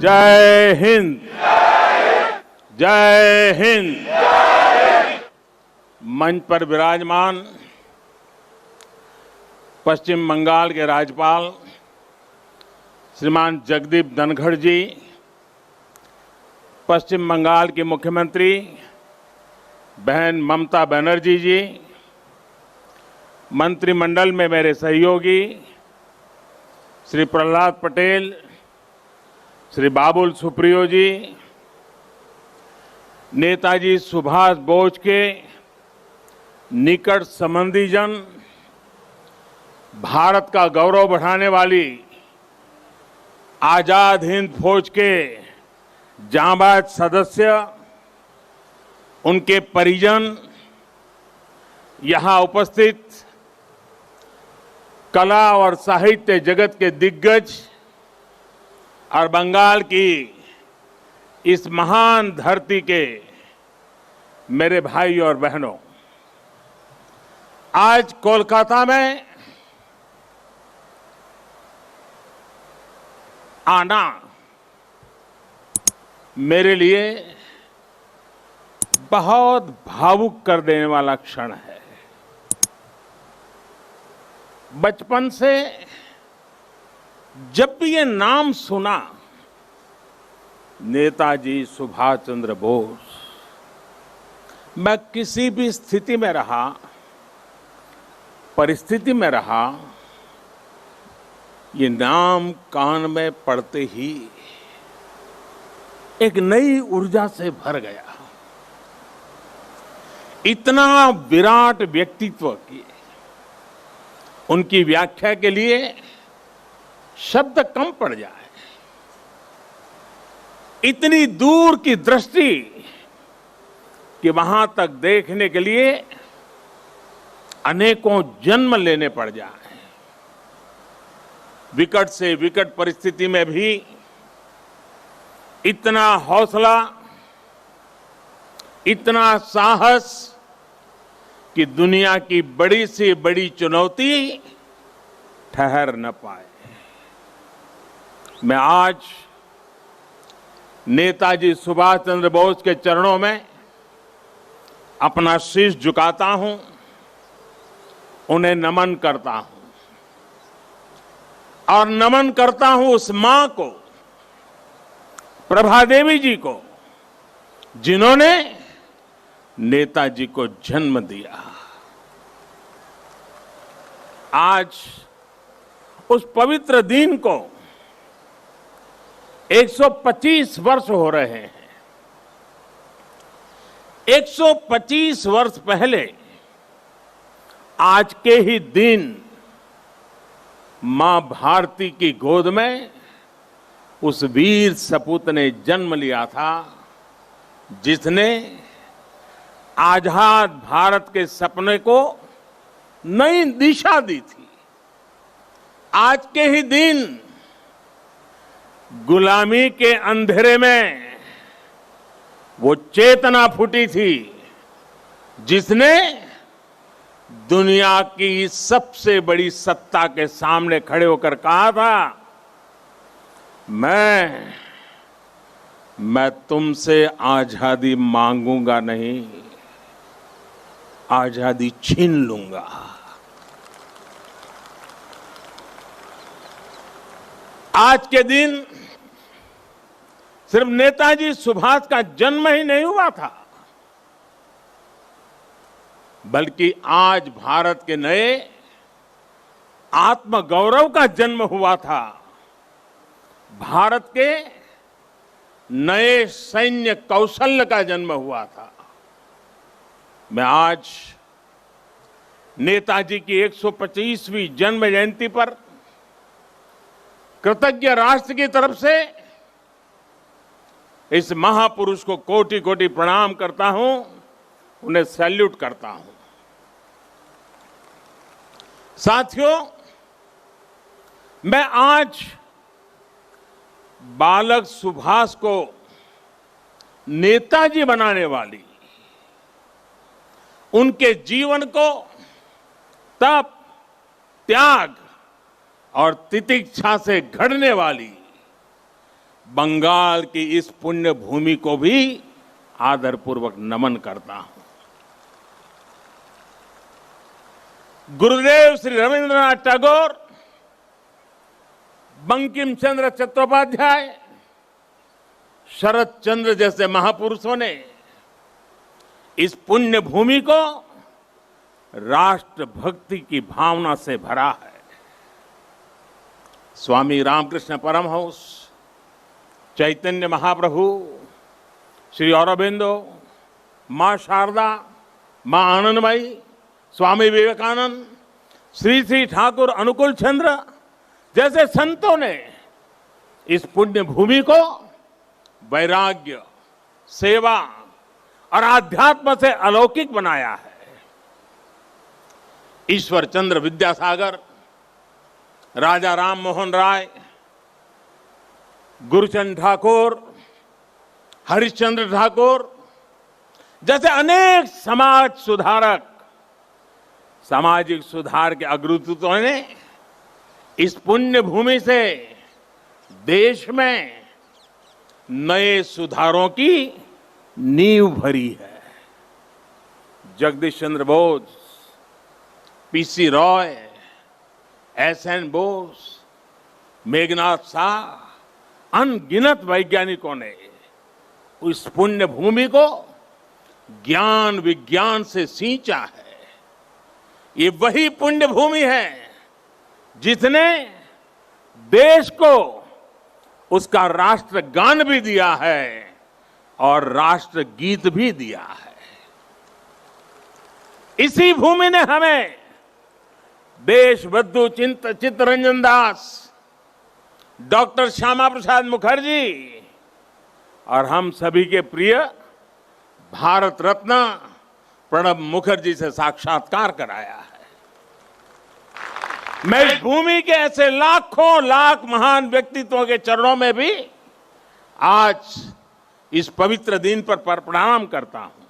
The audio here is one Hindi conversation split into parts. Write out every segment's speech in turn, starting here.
जय हिंद। जय हिंद। मंच पर विराजमान पश्चिम बंगाल के राज्यपाल श्रीमान जगदीप धनखड़ जी, पश्चिम बंगाल की मुख्यमंत्री बहन ममता बनर्जी जी, मंत्रिमंडल में मेरे सहयोगी श्री प्रहलाद पटेल, श्री बाबुल सुप्रियो जी, नेताजी सुभाष बोस के निकट संबंधीजन, भारत का गौरव बढ़ाने वाली आजाद हिंद फौज के जांबाज सदस्य, उनके परिजन, यहां उपस्थित कला और साहित्य जगत के दिग्गज और बंगाल की इस महान धरती के मेरे भाई और बहनों, आज कोलकाता में आना मेरे लिए बहुत भावुक कर देने वाला क्षण है। बचपन से जब भी ये नाम सुना, नेताजी सुभाष चंद्र बोस, मैं किसी भी स्थिति में रहा, परिस्थिति में रहा, ये नाम कान में पड़ते ही एक नई ऊर्जा से भर गया। इतना विराट व्यक्तित्व की उनकी व्याख्या के लिए शब्द कम पड़ जाए। इतनी दूर की दृष्टि कि वहां तक देखने के लिए अनेकों जन्म लेने पड़ जाए। विकट से विकट परिस्थिति में भी इतना हौसला, इतना साहस कि दुनिया की बड़ी से बड़ी चुनौती ठहर न पाए। मैं आज नेताजी सुभाष चंद्र बोस के चरणों में अपना शीश झुकाता हूं, उन्हें नमन करता हूं और नमन करता हूं उस मां को, प्रभा देवी जी को, जिन्होंने नेताजी को जन्म दिया। आज उस पवित्र दिन को 125 वर्ष हो रहे हैं। 125 वर्ष पहले आज के ही दिन मां भारती की गोद में उस वीर सपूत ने जन्म लिया था, जिसने आजाद भारत के सपने को नई दिशा दी थी। आज के ही दिन गुलामी के अंधेरे में वो चेतना फूटी थी, जिसने दुनिया की सबसे बड़ी सत्ता के सामने खड़े होकर कहा था, मैं तुमसे आजादी मांगूंगा नहीं, आजादी छीन लूंगा। आज के दिन सिर्फ नेताजी सुभाष का जन्म ही नहीं हुआ था, बल्कि आज भारत के नए आत्मगौरव का जन्म हुआ था। भारत के नए सैन्य कौशल्य का जन्म हुआ था। मैं आज नेताजी की 125वीं जन्म जयंती पर कृतज्ञ राष्ट्र की तरफ से इस महापुरुष को कोटि कोटि प्रणाम करता हूं, उन्हें सैल्यूट करता हूं। साथियों, मैं आज बालक सुभाष को नेताजी बनाने वाली, उनके जीवन को तप, त्याग और तितिक्षा से घड़ने वाली बंगाल की इस पुण्य भूमि को भी आदरपूर्वक नमन करता हूं। गुरुदेव श्री रविंद्रनाथ टैगोर, बंकिम चंद्र चट्टोपाध्याय, शरत चंद्र जैसे महापुरुषों ने इस पुण्य भूमि को राष्ट्र भक्ति की भावना से भरा है। स्वामी रामकृष्ण परमहंस, चैतन्य महाप्रभु, श्री अरबिंदो, मां शारदा, मां आनंदमयी, स्वामी विवेकानंद, श्री श्री ठाकुर अनुकूल चंद्र जैसे संतों ने इस पुण्य भूमि को वैराग्य, सेवा और आध्यात्म से अलौकिक बनाया है। ईश्वर चंद्र विद्यासागर, राजा राम मोहन राय, गुरुचंद ठाकुर, हरिश्चंद्र ठाकुर जैसे अनेक समाज सुधारक, सामाजिक सुधार के अग्रदूतों ने इस पुण्य भूमि से देश में नए सुधारों की नींव भरी है। जगदीश चंद्र बोस, पीसी रॉय, एसएन बोस, मेघनाथ शाह, अनगिनत वैज्ञानिकों ने इस पुण्य भूमि को ज्ञान विज्ञान से सींचा है। ये वही पुण्य भूमि है जिसने देश को उसका राष्ट्रगान भी दिया है और राष्ट्रगीत भी दिया है। इसी भूमि ने हमें देशबंधु चित्तरंजन दास, डॉक्टर श्यामा प्रसाद मुखर्जी और हम सभी के प्रिय भारत रत्न प्रणब मुखर्जी से साक्षात्कार कराया है। मैं इस भूमि के ऐसे लाखों लाख महान व्यक्तित्वों के चरणों में भी आज इस पवित्र दिन पर प्रणाम करता हूं।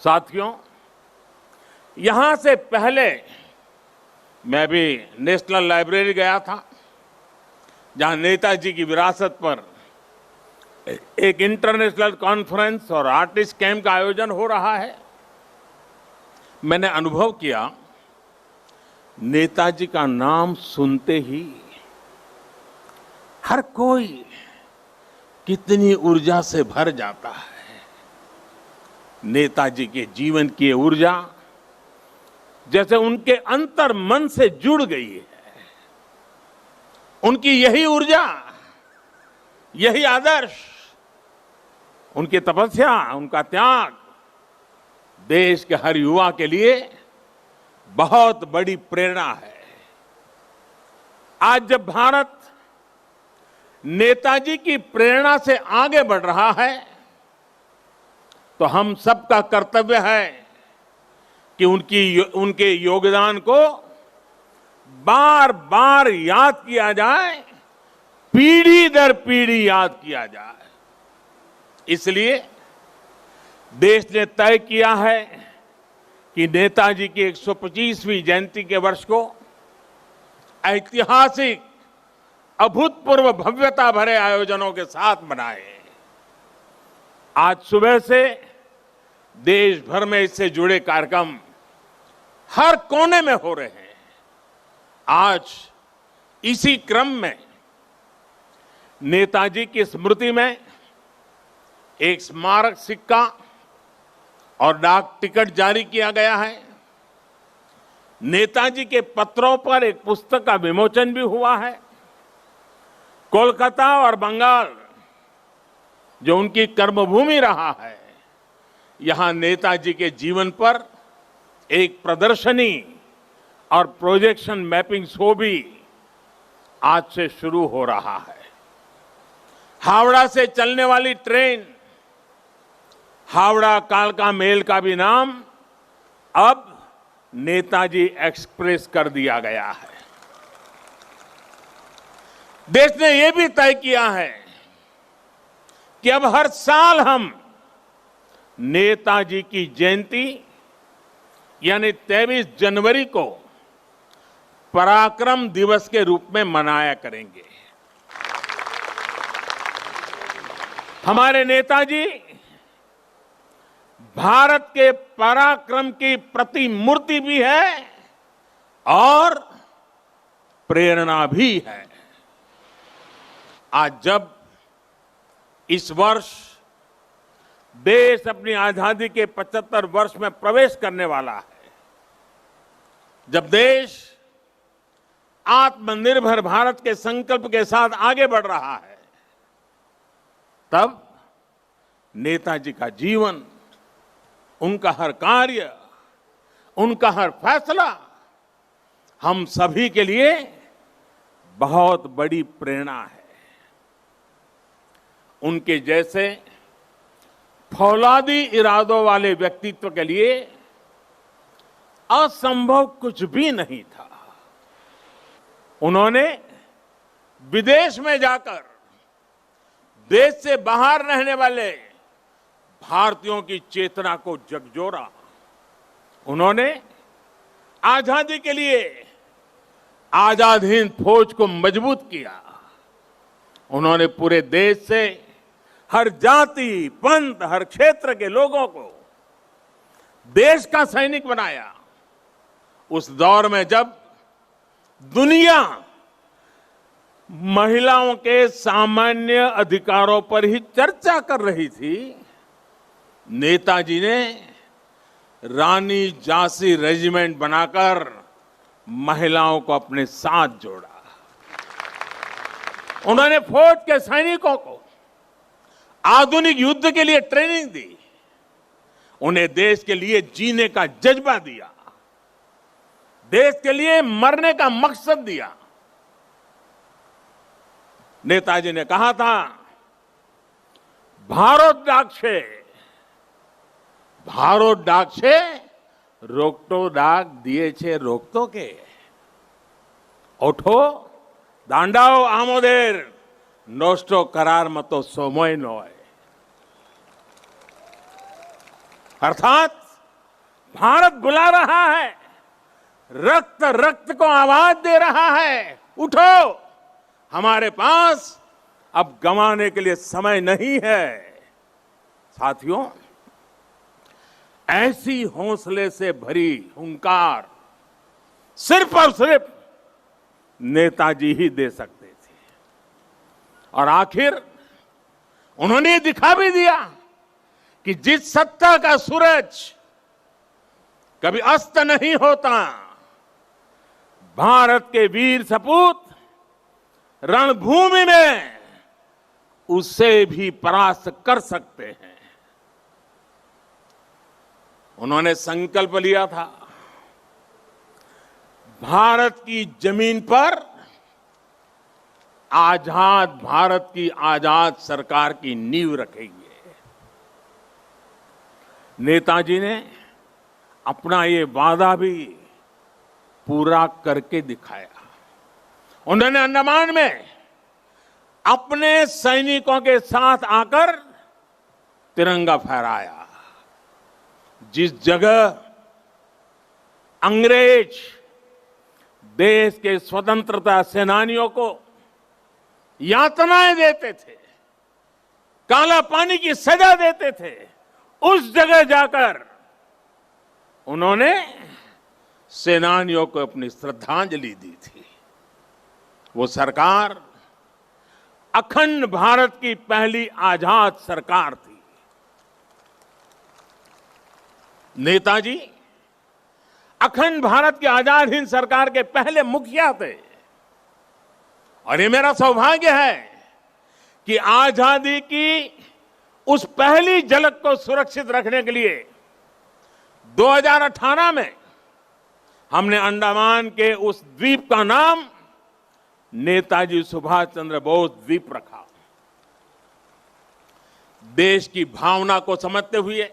साथियों, यहां से पहले मैं भी नेशनल लाइब्रेरी गया था, जहां नेताजी की विरासत पर एक इंटरनेशनल कॉन्फ्रेंस और आर्टिस्ट कैंप का आयोजन हो रहा है। मैंने अनुभव किया, नेताजी का नाम सुनते ही हर कोई कितनी ऊर्जा से भर जाता है। नेताजी के जीवन की ऊर्जा जैसे उनके अंतर मन से जुड़ गई है। उनकी यही ऊर्जा, यही आदर्श, उनकी तपस्या, उनका त्याग देश के हर युवा के लिए बहुत बड़ी प्रेरणा है। आज जब भारत नेताजी की प्रेरणा से आगे बढ़ रहा है, तो हम सबका कर्तव्य है कि उनके योगदान को बार बार याद किया जाए, पीढ़ी दर पीढ़ी याद किया जाए। इसलिए देश ने तय किया है कि नेताजी की 125वीं जयंती के वर्ष को ऐतिहासिक, अभूतपूर्व भव्यता भरे आयोजनों के साथ मनाए। आज सुबह से देश भर में इससे जुड़े कार्यक्रम हर कोने में हो रहे हैं। आज इसी क्रम में नेताजी की स्मृति में एक स्मारक सिक्का और डाक टिकट जारी किया गया है। नेताजी के पत्रों पर एक पुस्तक का विमोचन भी हुआ है। कोलकाता और बंगाल, जो उनकी कर्मभूमि रहा है, यहां नेताजी के जीवन पर एक प्रदर्शनी और प्रोजेक्शन मैपिंग शो भी आज से शुरू हो रहा है। हावड़ा से चलने वाली ट्रेन हावड़ा कालका मेल का भी नाम अब नेताजी एक्सप्रेस कर दिया गया है। देश ने यह भी तय किया है कि अब हर साल हम नेताजी की जयंती यानी 23 जनवरी को पराक्रम दिवस के रूप में मनाया करेंगे। हमारे नेताजी भारत के पराक्रम की प्रतिमूर्ति भी है और प्रेरणा भी है। आज जब इस वर्ष देश अपनी आजादी के 75 वर्ष में प्रवेश करने वाला है, जब देश आत्मनिर्भर भारत के संकल्प के साथ आगे बढ़ रहा है, तब नेताजी का जीवन, उनका हर कार्य, उनका हर फैसला हम सभी के लिए बहुत बड़ी प्रेरणा है। उनके जैसे फौलादी इरादों वाले व्यक्तित्व के लिए असंभव कुछ भी नहीं था। उन्होंने विदेश में जाकर देश से बाहर रहने वाले भारतीयों की चेतना को झकझोरा। उन्होंने आजादी के लिए आजाद हिंद फौज को मजबूत किया। उन्होंने पूरे देश से हर जाति, पंथ, हर क्षेत्र के लोगों को देश का सैनिक बनाया। उस दौर में जब दुनिया महिलाओं के सामान्य अधिकारों पर ही चर्चा कर रही थी, नेताजी ने रानी झांसी रेजिमेंट बनाकर महिलाओं को अपने साथ जोड़ा। उन्होंने फौज के सैनिकों को आधुनिक युद्ध के लिए ट्रेनिंग दी। उन्हें देश के लिए जीने का जज्बा दिया, देश के लिए मरने का मकसद दिया। नेताजी ने कहा था, भारत डाक छे रोकटो डाक दिए छे रोकतो के ओठो दांडाओ आमोदेर नोस्टो करार मतो सोमोय नोय। अर्थात भारत बुला रहा है, रक्त रक्त को आवाज दे रहा है, उठो, हमारे पास अब गंवाने के लिए समय नहीं है। साथियों, ऐसी हौसले से भरी हुंकार सिर्फ और सिर्फ नेताजी ही दे सकते थे। और आखिर उन्होंने ये दिखा भी दिया कि जिस सत्ता का सूरज कभी अस्त नहीं होता, भारत के वीर सपूत रणभूमि में उसे भी परास्त कर सकते हैं। उन्होंने संकल्प लिया था, भारत की जमीन पर आजाद भारत की आजाद सरकार की नींव रखेंगे। नेताजी ने अपना ये वादा भी पूरा करके दिखाया। उन्होंने अंडमान में अपने सैनिकों के साथ आकर तिरंगा फहराया। जिस जगह अंग्रेज देश के स्वतंत्रता सेनानियों को यातनाएं देते थे, काला पानी की सजा देते थे, उस जगह जाकर उन्होंने सेनानियों को अपनी श्रद्धांजलि दी थी। वो सरकार अखंड भारत की पहली आजाद सरकार थी। नेताजी अखंड भारत की आजाद हिंद सरकार के पहले मुखिया थे। और ये मेरा सौभाग्य है कि आजादी की उस पहली झलक को सुरक्षित रखने के लिए 2018 में हमने अंडमान के उस द्वीप का नाम नेताजी सुभाष चंद्र बोस द्वीप रखा। देश की भावना को समझते हुए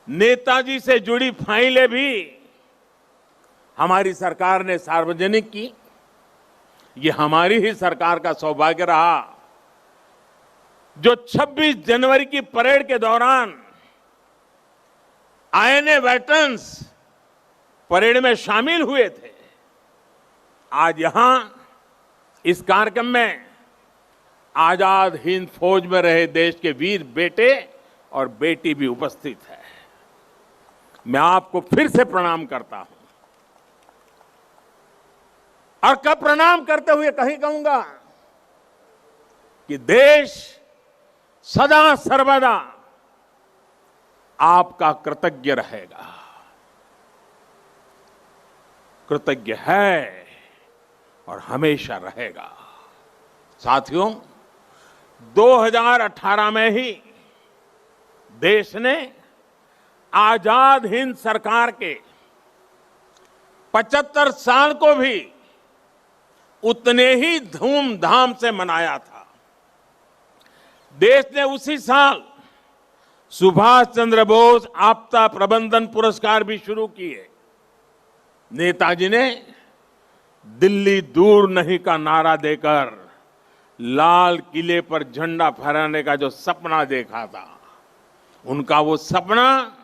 नेताजी से जुड़ी फाइलें भी हमारी सरकार ने सार्वजनिक की। ये हमारी ही सरकार का सौभाग्य रहा जो 26 जनवरी की परेड के दौरान आईएनए वेटरन्स परेड में शामिल हुए थे। आज यहां इस कार्यक्रम में आजाद हिंद फौज में रहे देश के वीर बेटे और बेटी भी उपस्थित है। मैं आपको फिर से प्रणाम करता हूं और कब प्रणाम करते हुए कहीं कहूंगा कि देश सदा सर्वदा आपका कृतज्ञ रहेगा, कृतज्ञ है और हमेशा रहेगा। साथियों, 2018 में ही देश ने आजाद हिंद सरकार के 75 साल को भी उतने ही धूमधाम से मनाया था। देश ने उसी साल सुभाष चंद्र बोस आपदा प्रबंधन पुरस्कार भी शुरू किए। नेताजी ने दिल्ली दूर नहीं का नारा देकर लाल किले पर झंडा फहराने का जो सपना देखा था, उनका वो सपना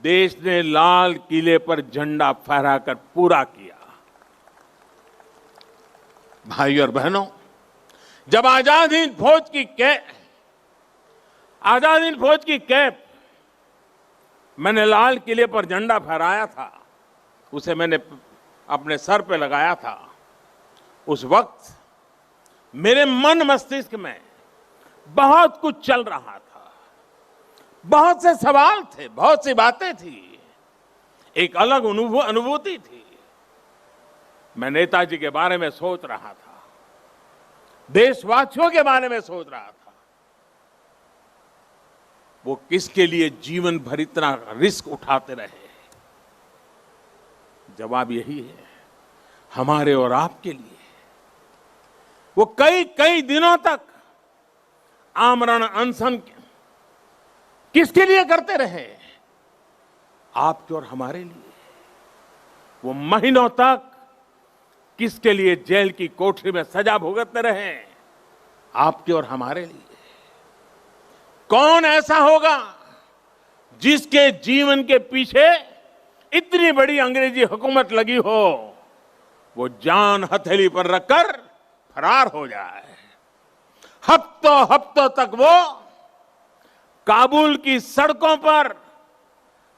देश ने लाल किले पर झंडा फहराकर पूरा किया। भाई और बहनों, जब आजाद हिंद फौज की कैप मैंने लाल किले पर झंडा फहराया था, उसे मैंने अपने सर पे लगाया था, उस वक्त मेरे मन मस्तिष्क में बहुत कुछ चल रहा था, बहुत से सवाल थे, बहुत सी बातें थी, एक अलग अनुभूति थी। मैं नेताजी के बारे में सोच रहा था, देशवासियों के बारे में सोच रहा था। वो किसके लिए जीवन भर इतना रिस्क उठाते रहे? जवाब यही है, हमारे और आपके लिए। वो कई कई दिनों तक आमरण अनशन किसके लिए करते रहे? आपके और हमारे लिए। वो महीनों तक किसके लिए जेल की कोठरी में सजा भुगतते रहे? आपके और हमारे लिए। कौन ऐसा होगा जिसके जीवन के पीछे इतनी बड़ी अंग्रेजी हुकूमत लगी हो, वो जान हथेली पर रखकर फरार हो जाए? हफ्तों हफ्तों तक वो काबुल की सड़कों पर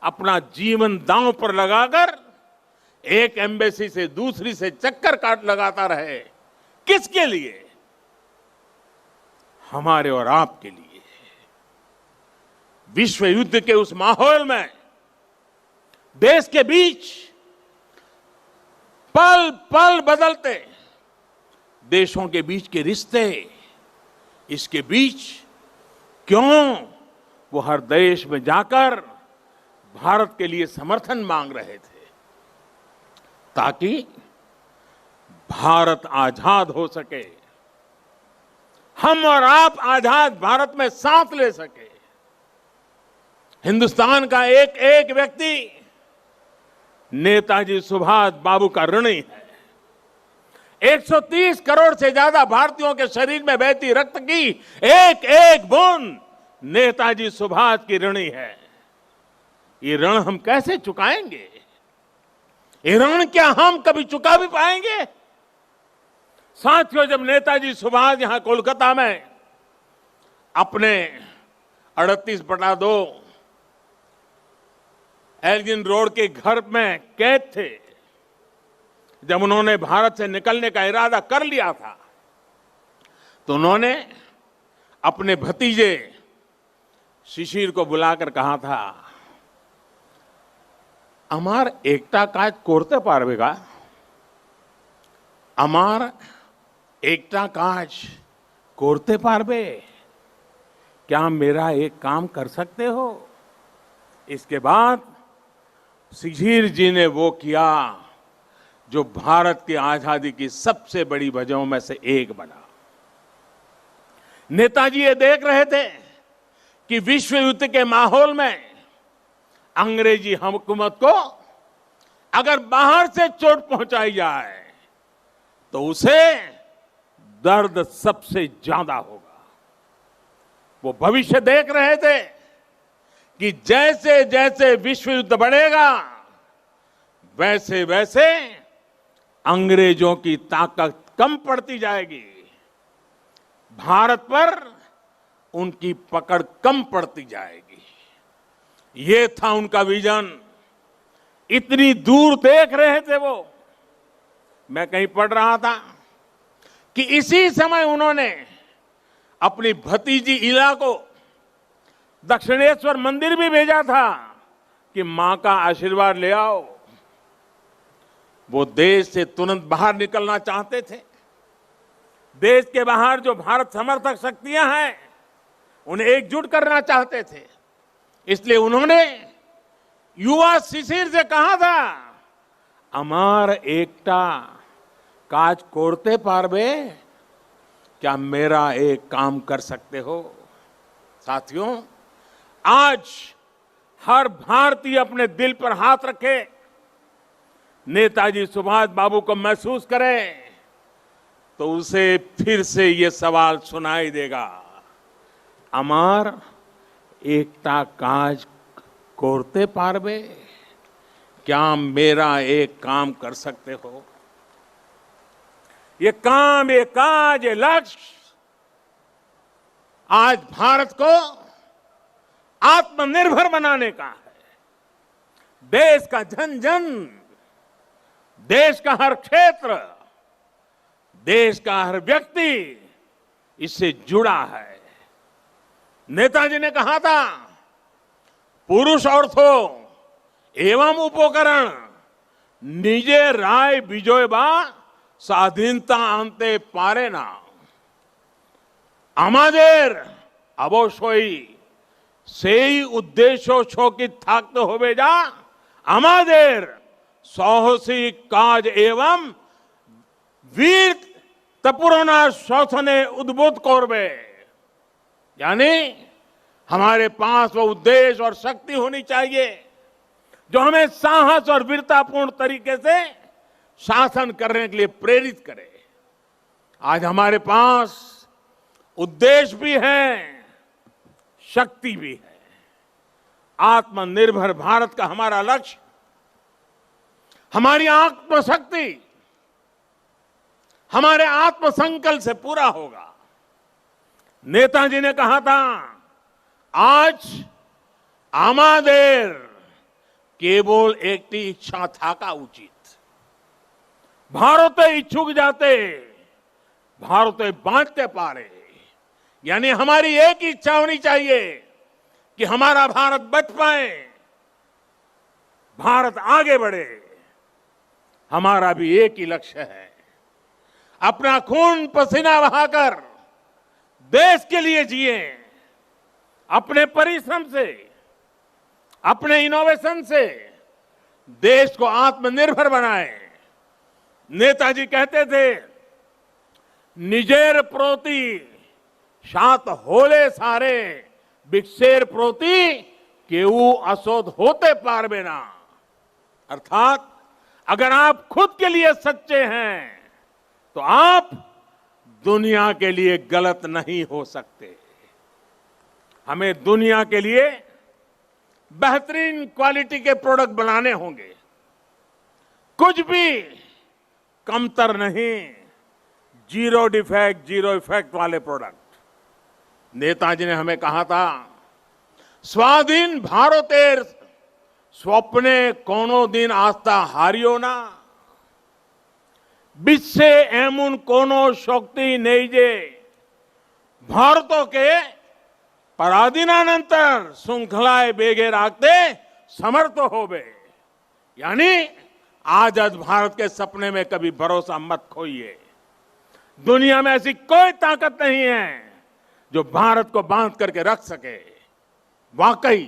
अपना जीवन दांव पर लगाकर एक एम्बेसी से दूसरी से चक्कर काट लगाता रहे। किसके लिए? हमारे और आपके लिए। विश्व युद्ध के उस माहौल में देश के बीच पल पल बदलते देशों के बीच के रिश्ते, इसके बीच क्यों वो हर देश में जाकर भारत के लिए समर्थन मांग रहे थे, ताकि भारत आजाद हो सके, हम और आप आजाद भारत में सांस ले सके। हिंदुस्तान का एक एक व्यक्ति नेताजी सुभाष बाबू का ऋणी है। 130 करोड़ से ज्यादा भारतीयों के शरीर में बहती रक्त की एक एक बूंद नेताजी सुभाष की ऋणी है। ये ऋण हम कैसे चुकाएंगे? ये ऋण क्या हम कभी चुका भी पाएंगे? साथियों, जब नेताजी सुभाष यहां कोलकाता में अपने 38/2 एल्गिन रोड के घर में कैद थे, जब उन्होंने भारत से निकलने का इरादा कर लिया था, तो उन्होंने अपने भतीजे शिशिर को बुलाकर कहा था, अमार एकता काज कोरते पारबेगा? अमार एकता काज कोरते पारबे? क्या मेरा एक काम कर सकते हो? इसके बाद शिशिर जी ने वो किया जो भारत की आजादी की सबसे बड़ी वजहों में से एक बना। नेताजी ये देख रहे थे कि विश्व युद्ध के माहौल में अंग्रेजी हुकूमत को अगर बाहर से चोट पहुंचाई जाए तो उसे दर्द सबसे ज्यादा होगा। वो भविष्य देख रहे थे कि जैसे जैसे विश्व युद्ध बढ़ेगा, वैसे वैसे अंग्रेजों की ताकत कम पड़ती जाएगी। भारत पर उनकी पकड़ कम पड़ती जाएगी। ये था उनका विजन। इतनी दूर देख रहे थे वो। मैं कहीं पढ़ रहा था कि इसी समय उन्होंने अपनी भतीजी इला को दक्षिणेश्वर मंदिर भी भेजा था कि मां का आशीर्वाद ले आओ। वो देश से तुरंत बाहर निकलना चाहते थे। देश के बाहर जो भारत समर्थक शक्तियां हैं उन्हें एकजुट करना चाहते थे। इसलिए उन्होंने युवा शिशिर से कहा था, अमार एकटा काज कोरते पारबे, क्या मेरा एक काम कर सकते हो। साथियों, आज हर भारतीय अपने दिल पर हाथ रखे, नेताजी सुभाष बाबू को महसूस करे तो उसे फिर से ये सवाल सुनाई देगा, अमार एकटा काज कोरते पारबे, क्या मेरा एक काम कर सकते हो। ये काम, ये काज, ये लक्ष्य आज भारत को आत्मनिर्भर बनाने का है। देश का जन जन, देश का हर क्षेत्र, देश का हर व्यक्ति इससे जुड़ा है। नेताजी ने कहा था, पुरुष अर्थो एवं उपकरण निजे राय विजयबा স্বাধীনতা আনতে পারে না। আমাদের অবশ্যই সেই উদ্দেশ্য সকিত থাকতে হবে যা আমাদের সাহসিক কাজ এবং वीर तपुरना शासने उद्बुद्ध करबे। यानी हमारे पास वो उद्देश्य और शक्ति होनी चाहिए जो हमें साहस और वीरतापूर्ण तरीके से शासन करने के लिए प्रेरित करे। आज हमारे पास उद्देश्य भी है, शक्ति भी है। आत्मनिर्भर भारत का हमारा लक्ष्य, हमारी आत्मशक्ति हमारे आत्मसंकल्प से पूरा होगा। नेताजी ने कहा था, आज आमादेर केवल एक इच्छा थाका उचित, भारते इच्छुक जाते भारते बांटते पारे। यानी हमारी एक इच्छा होनी चाहिए कि हमारा भारत बच पाए, भारत आगे बढ़े। हमारा भी एक ही लक्ष्य है, अपना खून पसीना बहाकर देश के लिए जिए, अपने परिश्रम से, अपने इनोवेशन से देश को आत्मनिर्भर बनाए। नेताजी कहते थे, निजेर प्रोति सात होले सारे, बिक्सेर प्रोति केऊ असोध होते पारबे ना। अर्थात अगर आप खुद के लिए सच्चे हैं तो आप दुनिया के लिए गलत नहीं हो सकते। हमें दुनिया के लिए बेहतरीन क्वालिटी के प्रोडक्ट बनाने होंगे, कुछ भी कमतर नहीं, जीरो डिफेक्ट जीरो इफेक्ट वाले प्रोडक्ट। नेताजी ने हमें कहा था, स्वाधीन भारतेर स्वप्ने कोनो दिन आस्था हारियो ना, বিশ্বে এমন কোন শক্তি নেই যে ভারতকে पराधीनानंतर श्रृंखलाएं बेगे रखते समर्थ होवे। यानी आजाद भारत के सपने में कभी भरोसा मत खोइए। दुनिया में ऐसी कोई ताकत नहीं है जो भारत को बांध करके रख सके। वाकई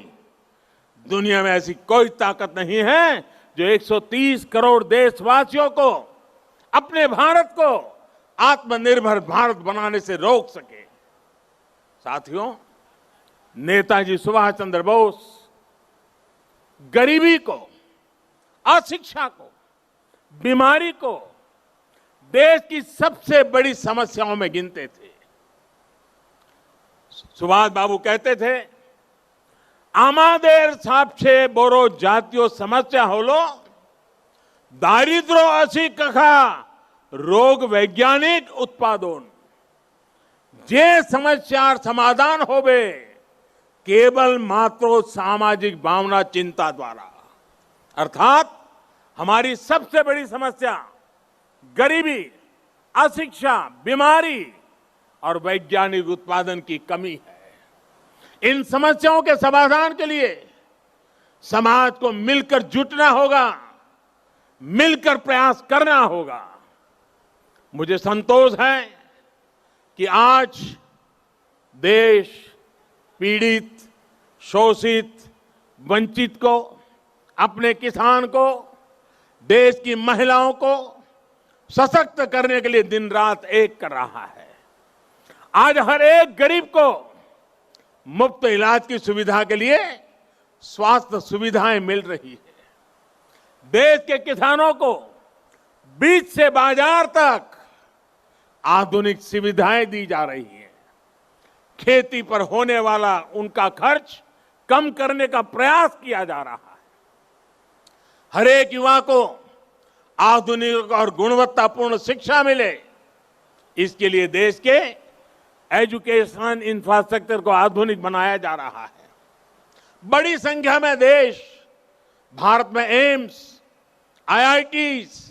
दुनिया में ऐसी कोई ताकत नहीं है जो 130 करोड़ देशवासियों को अपने भारत को आत्मनिर्भर भारत बनाने से रोक सके। साथियों, नेताजी सुभाष चंद्र बोस गरीबी को, अशिक्षा को, बीमारी को देश की सबसे बड़ी समस्याओं में गिनते थे। सुभाष बाबू कहते थे, आमादेर सबसे बड़ो जातीय समस्या होलो दारिद्र्य असी कखा रोग वैज्ञानिक उत्पादन। जे समस्या समाधान होवे केवल मात्र सामाजिक भावना चिंता द्वारा। अर्थात हमारी सबसे बड़ी समस्या गरीबी, अशिक्षा, बीमारी और वैज्ञानिक उत्पादन की कमी है। इन समस्याओं के समाधान के लिए समाज को मिलकर जुटना होगा, मिलकर प्रयास करना होगा। मुझे संतोष है कि आज देश पीड़ित, शोषित, वंचित को, अपने किसान को, देश की महिलाओं को सशक्त करने के लिए दिन रात एक कर रहा है। आज हर एक गरीब को मुफ्त इलाज की सुविधा के लिए स्वास्थ्य सुविधाएं मिल रही है। देश के किसानों को बीज से बाजार तक आधुनिक सुविधाएं दी जा रही हैं। खेती पर होने वाला उनका खर्च कम करने का प्रयास किया जा रहा है। हर एक युवा को आधुनिक और गुणवत्तापूर्ण शिक्षा मिले, इसके लिए देश के एजुकेशन इंफ्रास्ट्रक्चर को आधुनिक बनाया जा रहा है। बड़ी संख्या में देश भारत में एम्स, आईआईटीज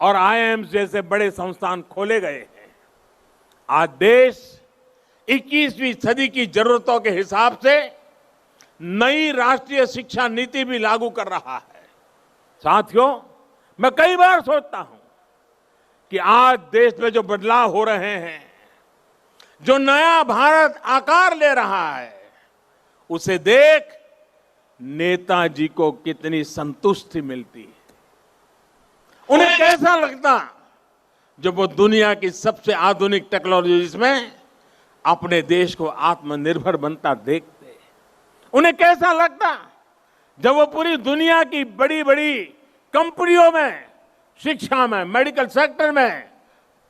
और आईआईएम्स जैसे बड़े संस्थान खोले गए हैं। आज देश 21वीं सदी की जरूरतों के हिसाब से नई राष्ट्रीय शिक्षा नीति भी लागू कर रहा है। साथियों, मैं कई बार सोचता हूं कि आज देश में जो बदलाव हो रहे हैं, जो नया भारत आकार ले रहा है, उसे देख नेताजी को कितनी संतुष्टि मिलती है। उन्हें कैसा लगता जब वो दुनिया की सबसे आधुनिक टेक्नोलॉजी में अपने देश को आत्मनिर्भर बनता देखते। उन्हें कैसा लगता जब वो पूरी दुनिया की बड़ी बड़ी कंपनियों में, शिक्षा में, मेडिकल सेक्टर में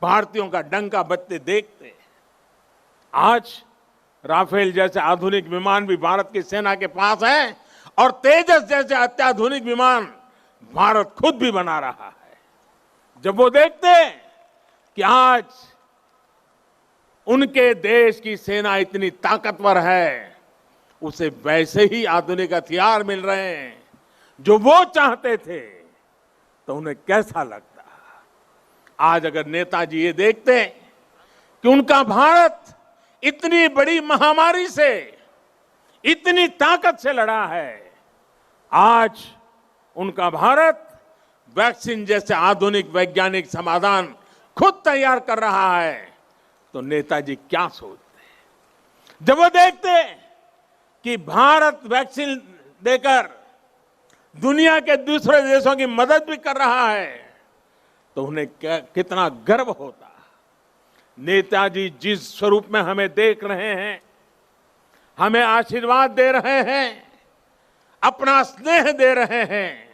भारतीयों का डंका बजते देखते। आज राफेल जैसे आधुनिक विमान भी भारत की सेना के पास है और तेजस जैसे अत्याधुनिक विमान भारत खुद भी बना रहा है। जब वो देखते कि आज उनके देश की सेना इतनी ताकतवर है, उसे वैसे ही आधुनिक हथियार मिल रहे हैं जो वो चाहते थे, तो उन्हें कैसा लगता। आज अगर नेताजी ये देखते कि उनका भारत इतनी बड़ी महामारी से, इतनी ताकत से लड़ा है, आज उनका भारत वैक्सीन जैसे आधुनिक वैज्ञानिक समाधान खुद तैयार कर रहा है, तो नेताजी क्या सोचते। जब वो देखते कि भारत वैक्सीन देकर दुनिया के दूसरे देशों की मदद भी कर रहा है, तो उन्हें कितना गर्व होता। नेताजी जिस स्वरूप में हमें देख रहे हैं, हमें आशीर्वाद दे रहे हैं, अपना स्नेह दे रहे हैं,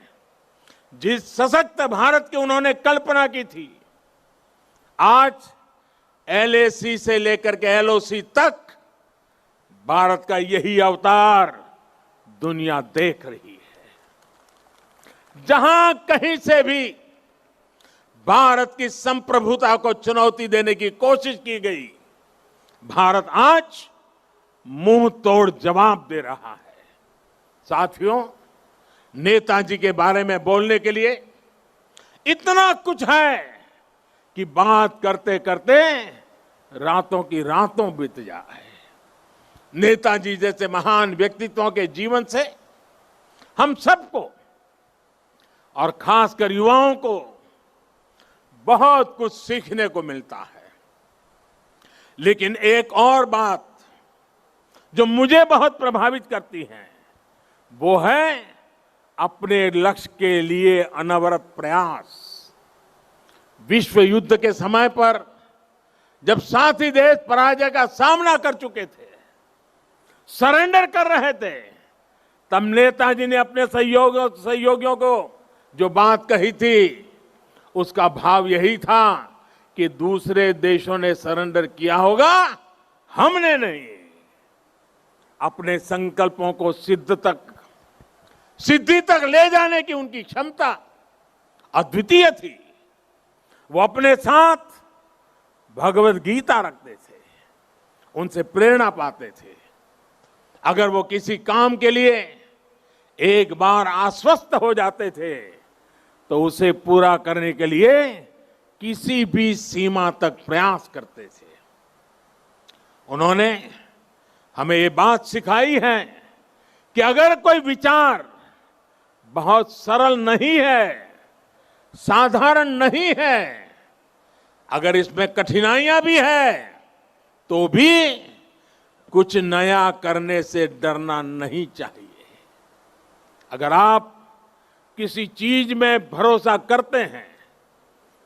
जिस सशक्त भारत की उन्होंने कल्पना की थी, आज एलएसी से लेकर के एलओसी तक भारत का यही अवतार दुनिया देख रही है। जहां कहीं से भी भारत की संप्रभुता को चुनौती देने की कोशिश की गई, भारत आज मुंह तोड़ जवाब दे रहा है। साथियों, नेताजी के बारे में बोलने के लिए इतना कुछ है कि बात करते करते रातों की रातों बीत जाए। नेताजी जैसे महान व्यक्तित्वों के जीवन से हम सबको और खासकर युवाओं को बहुत कुछ सीखने को मिलता है। लेकिन एक और बात जो मुझे बहुत प्रभावित करती है, वो है अपने लक्ष्य के लिए अनवरत प्रयास। विश्व युद्ध के समय पर जब साथी देश पराजय का सामना कर चुके थे, सरेंडर कर रहे थे, तब नेताजी ने अपने सहयोगियों को जो बात कही थी, उसका भाव यही था कि दूसरे देशों ने सरेंडर किया होगा, हमने नहीं। अपने संकल्पों को सिद्धि तक ले जाने की उनकी क्षमता अद्वितीय थी। वो अपने साथ भगवत गीता रखते थे, उनसे प्रेरणा पाते थे। अगर वो किसी काम के लिए एक बार आश्वस्त हो जाते थे तो उसे पूरा करने के लिए किसी भी सीमा तक प्रयास करते थे। उन्होंने हमें ये बात सिखाई है कि अगर कोई विचार बहुत सरल नहीं है, साधारण नहीं है, अगर इसमें कठिनाइयां भी है, तो भी कुछ नया करने से डरना नहीं चाहिए। अगर आप किसी चीज में भरोसा करते हैं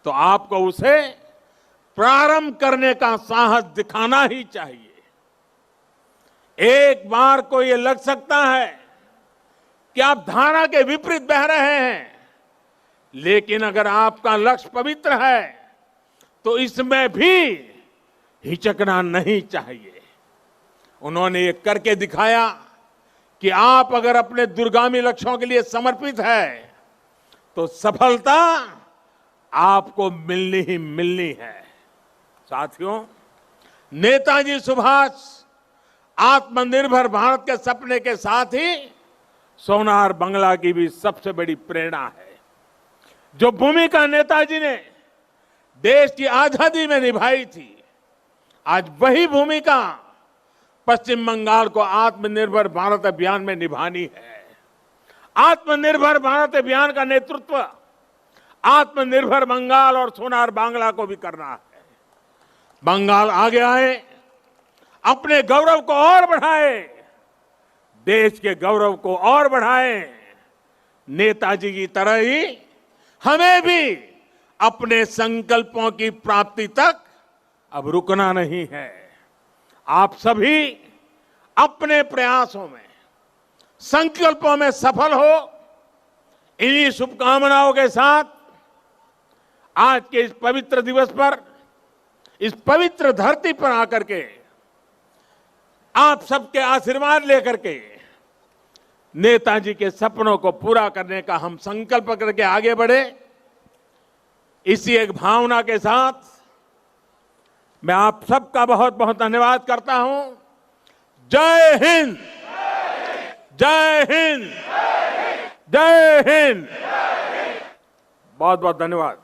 तो आपको उसे प्रारंभ करने का साहस दिखाना ही चाहिए। एक बार को ये लग सकता है कि आप धारा के विपरीत बह रहे हैं, लेकिन अगर आपका लक्ष्य पवित्र है तो इसमें भी हिचकना नहीं चाहिए। उन्होंने ये करके दिखाया कि आप अगर अपने दूरगामी लक्ष्यों के लिए समर्पित है तो सफलता आपको मिलनी ही मिलनी है। साथियों, नेताजी सुभाष आत्मनिर्भर भारत के सपने के साथ ही सोनार बांग्ला की भी सबसे बड़ी प्रेरणा है। जो भूमिका नेताजी ने देश की आजादी में निभाई थी, आज वही भूमिका पश्चिम बंगाल को आत्मनिर्भर भारत अभियान में निभानी है। आत्मनिर्भर भारत अभियान का नेतृत्व आत्मनिर्भर बंगाल और सोनार बांग्ला को भी करना है। बंगाल आगे आए, अपने गौरव को और बढ़ाए, देश के गौरव को और बढ़ाए। नेताजी की तरह ही हमें भी अपने संकल्पों की प्राप्ति तक अब रुकना नहीं है। आप सभी अपने प्रयासों में, संकल्पों में सफल हो, इन्हीं शुभकामनाओं के साथ आज के इस पवित्र दिवस पर, इस पवित्र धरती पर आकर के आप सबके आशीर्वाद लेकर के नेताजी के सपनों को पूरा करने का हम संकल्प करके आगे बढ़े। इसी एक भावना के साथ मैं आप सबका बहुत बहुत धन्यवाद करता हूं। जय हिंद, जय हिंद, जय हिंद। बहुत बहुत धन्यवाद।